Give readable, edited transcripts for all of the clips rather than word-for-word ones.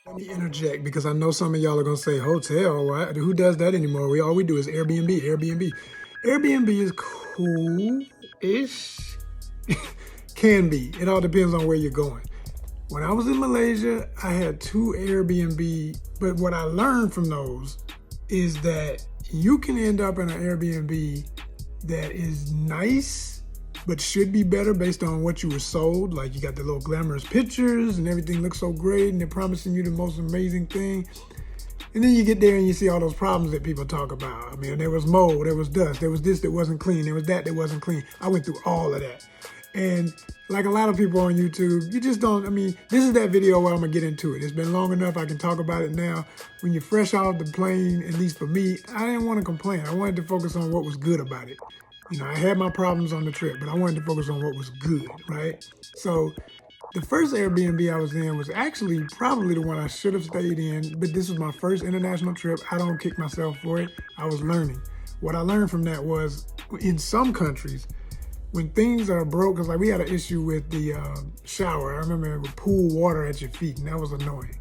Let me interject because I know some of y'all are gonna say hotel. What? Who does that anymore? All we do is Airbnb. Airbnb. Airbnb is cool-ish. Can be. It all depends on where you're going. When I was in Malaysia, I had two Airbnb, but what I learned from those is that you can end up in an Airbnb that is nice, but should be better based on what you were sold. Like you got the little glamorous pictures and everything looks so great and they're promising you the most amazing thing. And then you get there and you see all those problems that people talk about. I mean, there was mold, there was dust, there was this that wasn't clean, there was that wasn't clean. I went through all of that. And like a lot of people on YouTube, you just don't, I mean, this is that video where I'm gonna get into it. It's been long enough, I can talk about it now. When you're fresh off the plane, at least for me, I didn't want to complain. I wanted to focus on what was good about it. You know, I had my problems on the trip, but I wanted to focus on what was good, right? So the first Airbnb I was in was actually probably the one I should have stayed in, but this was my first international trip. I don't kick myself for it. I was learning. What I learned from that was in some countries, when things are broke, because like we had an issue with the shower. I remember it would pool water at your feet, and that was annoying.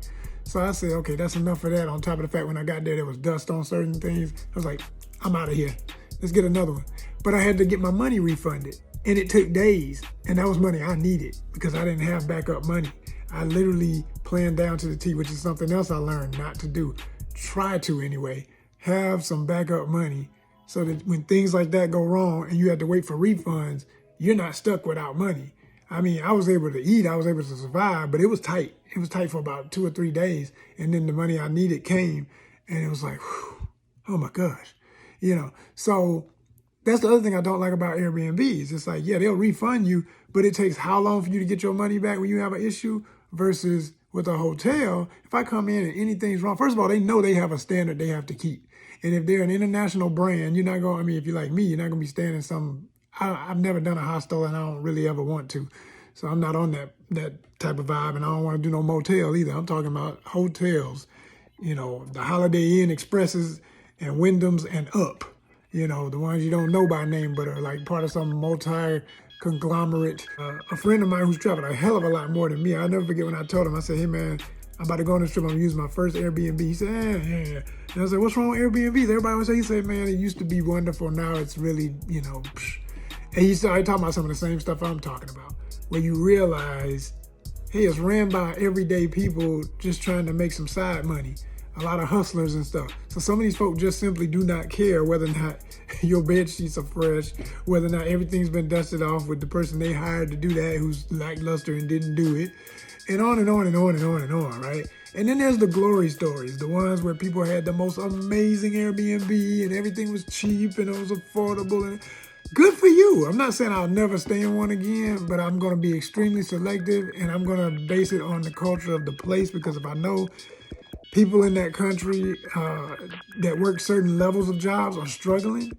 So I said, okay, that's enough of that. On top of the fact when I got there was dust on certain things. I was like, I'm out of here. Let's get another one. But I had to get my money refunded. And it took days. And that was money I needed because I didn't have backup money. I literally planned down to the T, which is something else I learned not to do. Try to anyway. Have some backup money so that when things like that go wrong and you have to wait for refunds, you're not stuck without money. I mean, I was able to eat, I was able to survive, but it was tight. It was tight for about 2 or 3 days. And then the money I needed came and it was like, whew, oh my gosh. You know, so that's the other thing I don't like about Airbnbs. It's like, yeah, they'll refund you, but it takes how long for you to get your money back when you have an issue versus with a hotel. If I come in and anything's wrong, first of all, they know they have a standard they have to keep. And if they're an international brand, you're not going, I mean, if you're like me, you're not going to be staying in some, I've never done a hostel and I don't really ever want to. So I'm not on that type of vibe and I don't want to do no motel either. I'm talking about hotels, you know, the Holiday Inn Expresses and Wyndhams and up. You know, the ones you don't know by name, but are like part of some multi-conglomerate. A friend of mine who's traveled a hell of a lot more than me, I'll never forget when I told him, I said, hey man, I'm about to go on this trip, I'm gonna use my first Airbnb. He said, yeah. And I said, what's wrong with Airbnb? Everybody would say, he said, man, it used to be wonderful, now it's really, you know, psh. And he started talking about some of the same stuff I'm talking about, where you realize, hey, it's ran by everyday people just trying to make some side money. A lot of hustlers and stuff. So some of these folk just simply do not care whether or not your bed sheets are fresh, whether or not everything's been dusted off with the person they hired to do that who's lackluster and didn't do it, and on and on and on and on and on, right? And then there's the glory stories, the ones where people had the most amazing Airbnb and everything was cheap and it was affordable. And good for you. I'm not saying I'll never stay in one again, but I'm going to be extremely selective and I'm going to base it on the culture of the place, because if I know people in that country that work certain levels of jobs are struggling,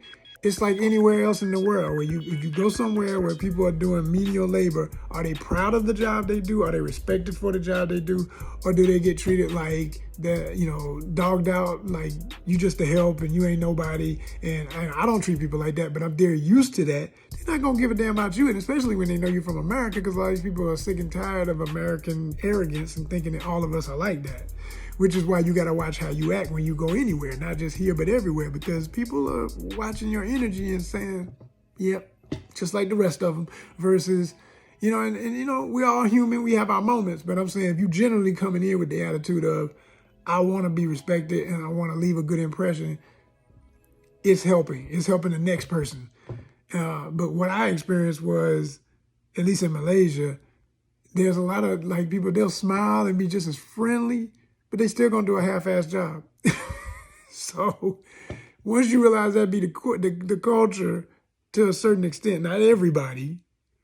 it's like anywhere else in the world where if you go somewhere where people are doing menial labor, are they proud of the job they do? Are they respected for the job they do? Or do they get treated like that, you know, dogged out, like you just a help and you ain't nobody? And I don't treat people like that, but if they're used to that, they're not gonna give a damn about you. And especially when they know you're from America, because a lot of these people are sick and tired of American arrogance and thinking that all of us are like that. Which is why you gotta watch how you act when you go anywhere, not just here, but everywhere, because people are watching your energy and saying, yep, just like the rest of them, versus, you know, and you know, we're all human, we have our moments, but I'm saying if you generally coming in with the attitude of, I wanna be respected and I wanna leave a good impression, it's helping the next person. But what I experienced was, at least in Malaysia, there's a lot of like people, they'll smile and be just as friendly, but they still gonna do a half-assed job. So once you realize that be the culture to a certain extent, not everybody,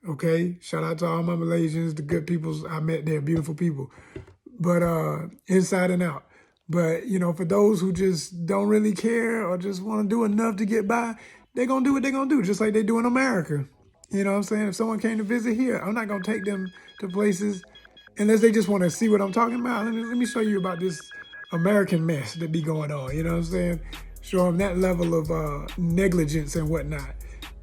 okay? Shout out to all my Malaysians, the good people I met there, beautiful people, but inside and out. But, you know, for those who just don't really care or just wanna do enough to get by, they're gonna do what they're gonna do, just like they do in America. You know what I'm saying? If someone came to visit here, I'm not gonna take them to places unless they just want to see what I'm talking about. Let me show you about this American mess that be going on. You know what I'm saying? Show them that level of negligence and whatnot.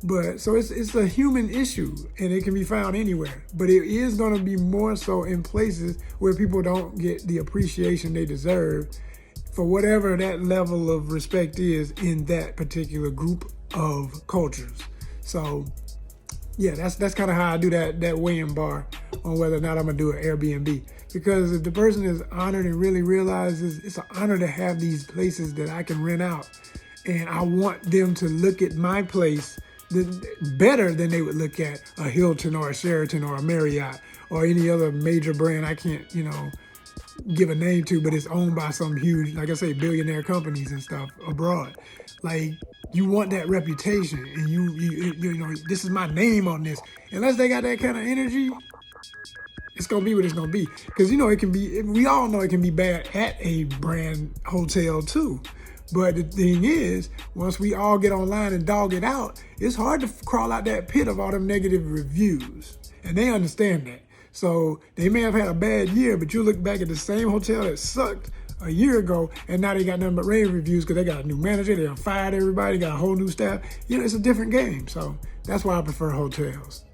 But so it's a human issue, and it can be found anywhere. But it is going to be more so in places where people don't get the appreciation they deserve for whatever that level of respect is in that particular group of cultures. So yeah, that's kind of how I do that weighing bar on whether or not I'm gonna do an Airbnb. Because if the person is honored and really realizes it's an honor to have these places that I can rent out, and I want them to look at my place better than they would look at a Hilton or a Sheraton or a Marriott or any other major brand I can't, give a name to, but it's owned by some huge, like I say, billionaire companies and stuff abroad. Like, you want that reputation, and you this is my name on this. Unless they got that kind of energy, it's gonna be what it's gonna be. Because it can be. We all know it can be bad at a brand hotel too. But the thing is, once we all get online and dog it out, it's hard to crawl out that pit of all them negative reviews, and they understand that. So they may have had a bad year, but you look back at the same hotel that sucked a year ago, and now they got nothing but rave reviews because they got a new manager, they done fired everybody, got a whole new staff. It's a different game. So that's why I prefer hotels.